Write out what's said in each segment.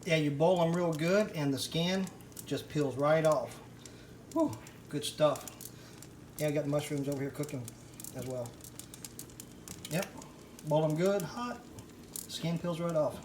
Yeah, you boil them real good and the skin just peels right off. Whew, good stuff. Yeah, I got the mushrooms over here cooking as well. Yep, boil them good, hot, skin peels right off.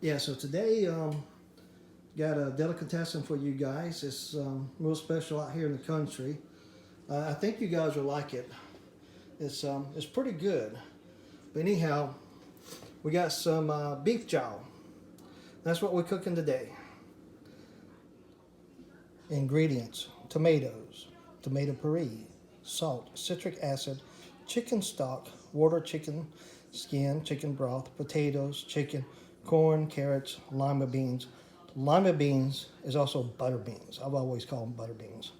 Yeah, so today got a delicatessen for you guys. It's real special out here in the country. I think you guys will like it. It's pretty good. But anyhow, we got some beef jowl. That's what we're cooking today. Ingredients: tomatoes, tomato puree, salt, citric acid, chicken stock, water chicken skin, chicken broth, potatoes, chicken, corn, carrots, lima beans. Lima beans is also butter beans. I've always called them butter beans.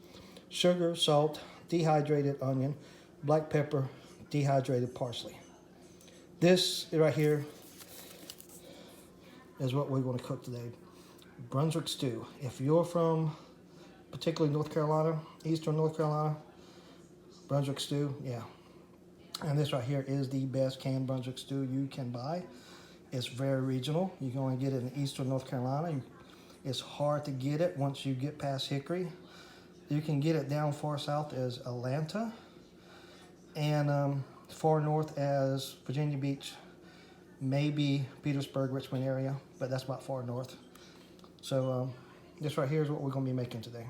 Sugar, salt, dehydrated onion, black pepper, dehydrated parsley. This right here is what we're going to cook today. Brunswick stew. If you're from particularly North Carolina, Eastern North Carolina, Brunswick stew, yeah. And this right here is the best canned Brunswick stew you can buy. It's very regional. You can only get it in Eastern North Carolina. It's hard to get it once you get past Hickory. You can get it down far south as Atlanta and far north as Virginia Beach, maybe Petersburg, Richmond area, but that's about far north. So this right here is what we're going to be making today.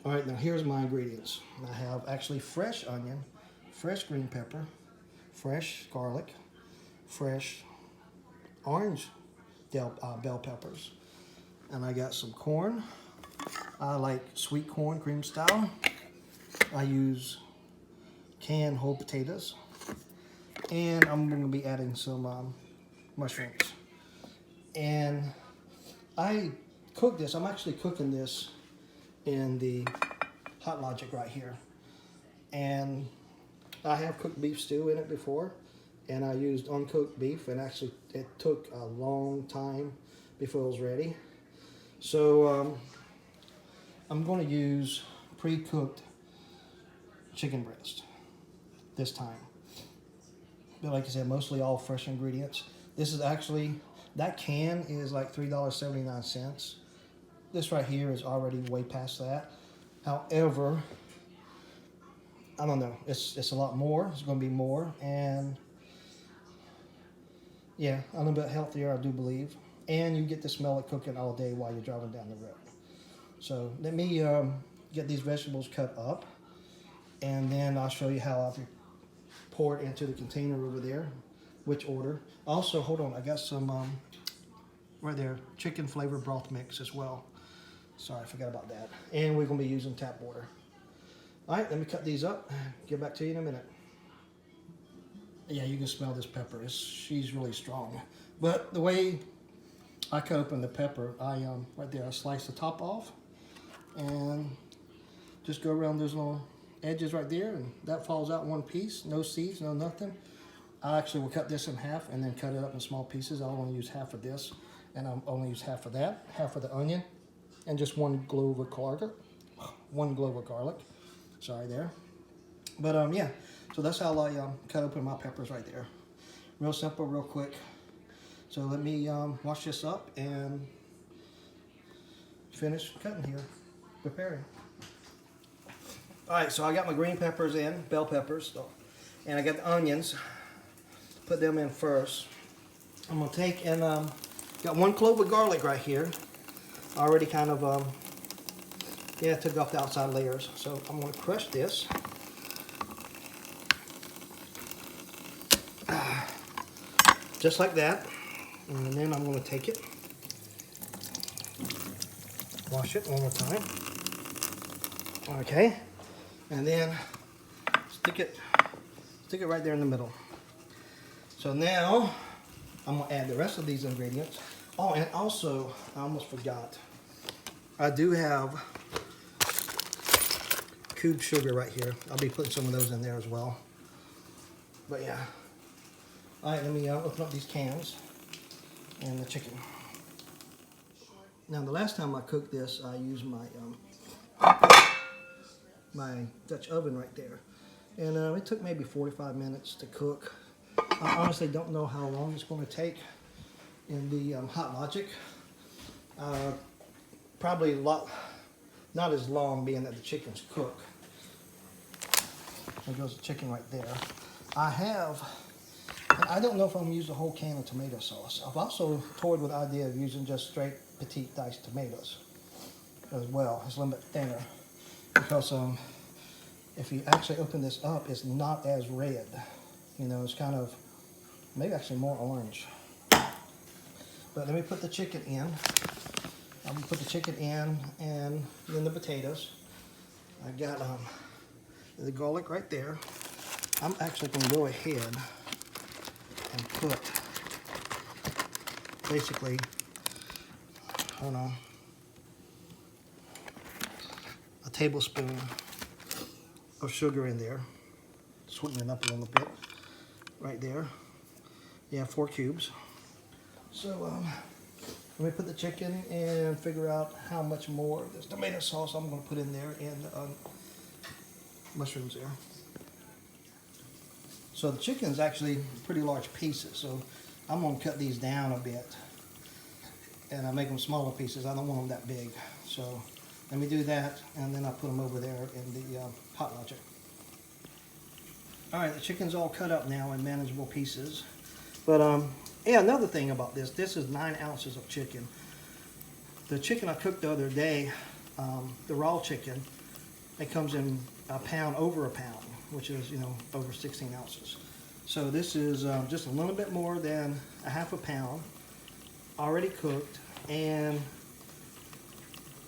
All right, now here's my ingredients. I have actually fresh onion, fresh green pepper, fresh garlic, fresh orange bell peppers, and I got some corn. I like sweet corn, cream style. I use canned whole potatoes, and I'm going to be adding some mushrooms. And I cook this. I'm actually cooking this in the Hot Logic right here, and I have cooked beef stew in it before. And I used uncooked beef, and actually it took a long time before it was ready. So I'm going to use pre-cooked chicken breast this time. But like I said, mostly all fresh ingredients. This is actually, that can is like $3.79. This right here is already way past that. However, I don't know, it's a lot more. It's going to be more, and yeah, a little bit healthier, I do believe. And you get to smell it cooking all day while you're driving down the road. So let me get these vegetables cut up, and then I'll show you how I pour it into the container over there, which order. Also, hold on, I got some, right there, chicken flavored broth mix as well. Sorry, I forgot about that. And we're going to be using tap water. All right, let me cut these up. Get back to you in a minute. Yeah, you can smell this pepper. She's really strong. But the way I cut open the pepper, right there, I slice the top off and just go around those little edges right there, and that falls out in one piece. No seeds, no nothing. I actually will cut this in half and then cut it up in small pieces. I'll only use half of this, and I'll only use half of that, half of the onion, and just one clove of garlic. Sorry there. But yeah. So that's how I cut open my peppers right there. Real simple, real quick. So let me wash this up and finish cutting here, preparing. All right, so I got my green peppers in, bell peppers, and I got the onions. Put them in first. I'm gonna take and got one clove of garlic right here. already kind of, yeah, took off the outside layers. So I'm going to crush this. Just like that. And then I'm going to take it, wash it one more time. Okay. And then stick it right there in the middle. So now I'm going to add the rest of these ingredients. Oh, and also, I almost forgot. I do have cube sugar right here. I'll be putting some of those in there as well. But yeah. All right, let me open up these cans and the chicken. Now, the last time I cooked this, I used my Dutch oven right there. And it took maybe 45 minutes to cook. I honestly don't know how long it's going to take in the Hot Logic. Probably a lot, not as long, being that the chicken's cooked. There goes the chicken right there. I don't know if I'm going to use the whole can of tomato sauce. I've also toyed with the idea of using just straight petite diced tomatoes as well. It's a little bit thinner because if you actually open this up, it's not as red. You know, it's kind of, maybe actually more orange. But let me put the chicken in. I'm going to put the chicken in and then the potatoes. I got the garlic right there. I'm actually going to go ahead and put basically, hold on, a tablespoon of sugar in there. Sweeten it up a little bit right there. Yeah, 4 cubes. So let me put the chicken and figure out how much more of this tomato sauce I'm going to put in there and mushrooms there. So the chicken's actually pretty large pieces, so I'm going to cut these down a bit and I make them smaller pieces. I don't want them that big. So let me do that and then I'll put them over there in the Hot Logic. Alright, the chicken's all cut up now in manageable pieces. But yeah, another thing about this is 9 ounces of chicken. The chicken I cooked the other day, the raw chicken, it comes in over a pound, which is, you know, over 16 ounces. So this is just a little bit more than a half a pound, already cooked, and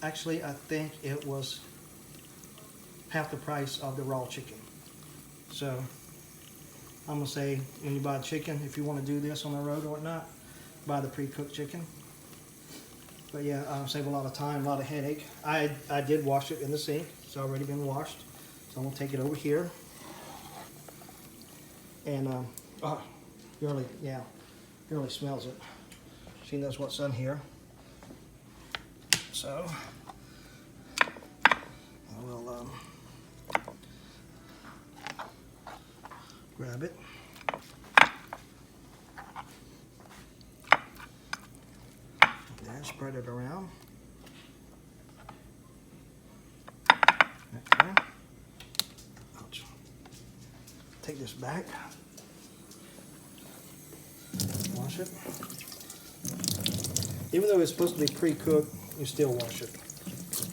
actually I think it was half the price of the raw chicken. So I'm going to say, when you buy chicken, if you want to do this on the road or whatnot, buy the pre-cooked chicken. But yeah, save a lot of time, a lot of headache. I did wash it in the sink. It's already been washed. So I'm going to take it over here. And, really smells it. She knows what's in here. So, I will grab it. There, spread it around. Okay. Ouch. Take this back. Wash it. Even though it's supposed to be pre-cooked, you still wash it.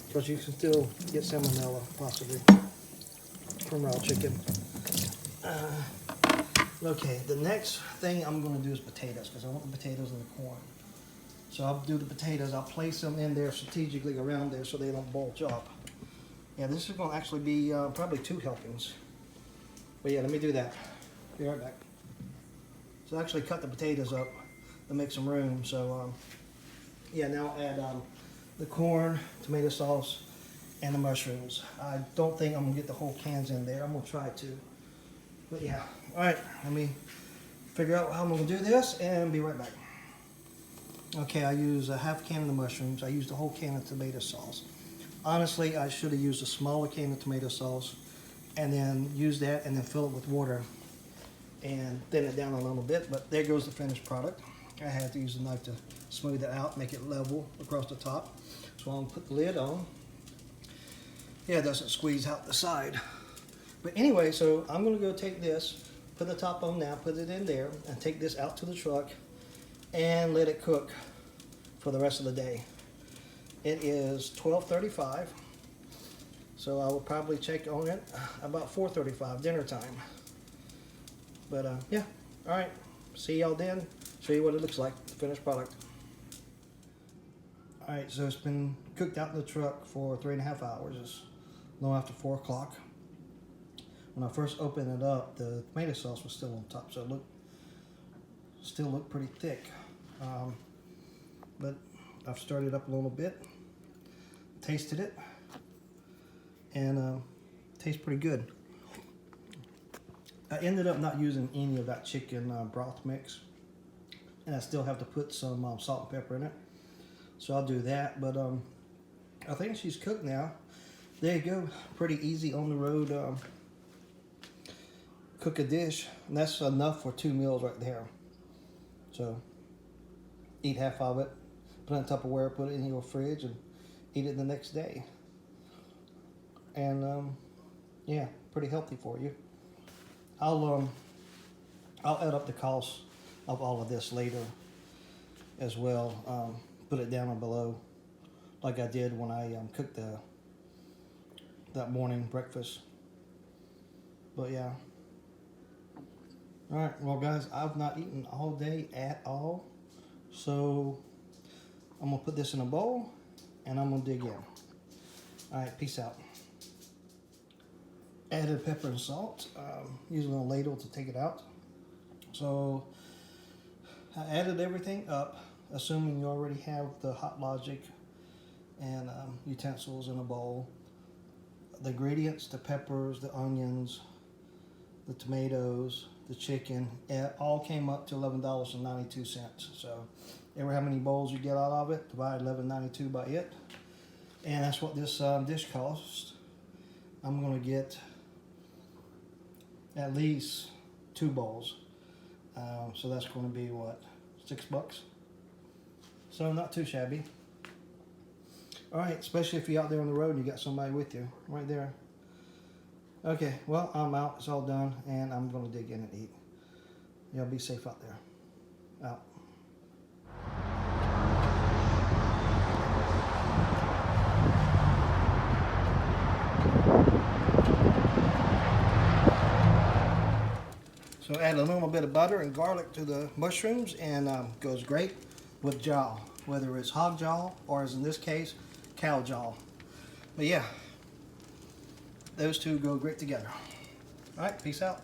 Because you can still get salmonella, possibly, from raw chicken. Okay, the next thing I'm going to do is potatoes, because I want the potatoes and the corn. So I'll do the potatoes. I'll place them in there strategically around there so they don't bulge up. Yeah, this is going to actually be probably 2 helpings. But yeah, let me do that. Be right back. So I actually cut the potatoes up to make some room. So yeah, now I'll add the corn, tomato sauce, and the mushrooms. I don't think I'm going to get the whole cans in there. I'm going to try to. But yeah, all right, let me figure out how I'm going to do this and be right back. Okay, I use a half can of the mushrooms. I used a whole can of tomato sauce. Honestly, I should have used a smaller can of tomato sauce and then use that and then fill it with water and thin it down a little bit, but there goes the finished product. I had to use a knife to smooth it out, make it level across the top. So I'm going to put the lid on. Yeah, it doesn't squeeze out the side. But anyway, so I'm going to go take this, put the top on now, put it in there, and take this out to the truck and let it cook for the rest of the day. It is 12:35, so I will probably check on it about 4:35, dinner time. But yeah, all right. See y'all then. Show you what it looks like, the finished product. All right, so it's been cooked out in the truck for 3.5 hours. It's a little after 4 o'clock. When I first opened it up, the tomato sauce was still on top, so it still looked pretty thick. But I've stirred it up a little bit, tasted it, and tastes pretty good. I ended up not using any of that chicken broth mix, and I still have to put some salt and pepper in it. So I'll do that, but I think she's cooked now. There you go, pretty easy on the road. Cook a dish, and that's enough for 2 meals right there. So eat half of it, put it in Tupperware, put it in your fridge, and eat it the next day. And yeah, pretty healthy for you. I'll add up the cost of all of this later as well. Put it down below, like I did when I cooked that morning breakfast. But yeah. All right, well guys, I've not eaten all day at all, so I'm gonna put this in a bowl and I'm gonna dig in. All right, peace out. Added pepper and salt, using a ladle to take it out. So I added everything up, assuming you already have the Hot Logic and utensils in a bowl. The ingredients, the peppers, the onions, the tomatoes, the chicken, it all came up to $11.92. So ever how many bowls you get out of it, divide $11.92 by it. And that's what this dish costs. I'm gonna get at least 2 bowls. So that's gonna be what, $6? So not too shabby. All right, especially if you're out there on the road and you got somebody with you right there. Okay, well, I'm out. It's all done, and I'm going to dig in and eat. Y'all be safe out there. Out. So add a little bit of butter and garlic to the mushrooms, and goes great with jaw, whether it's hog jaw or, as in this case, cow jaw. But yeah, those two go great together. All right, peace out.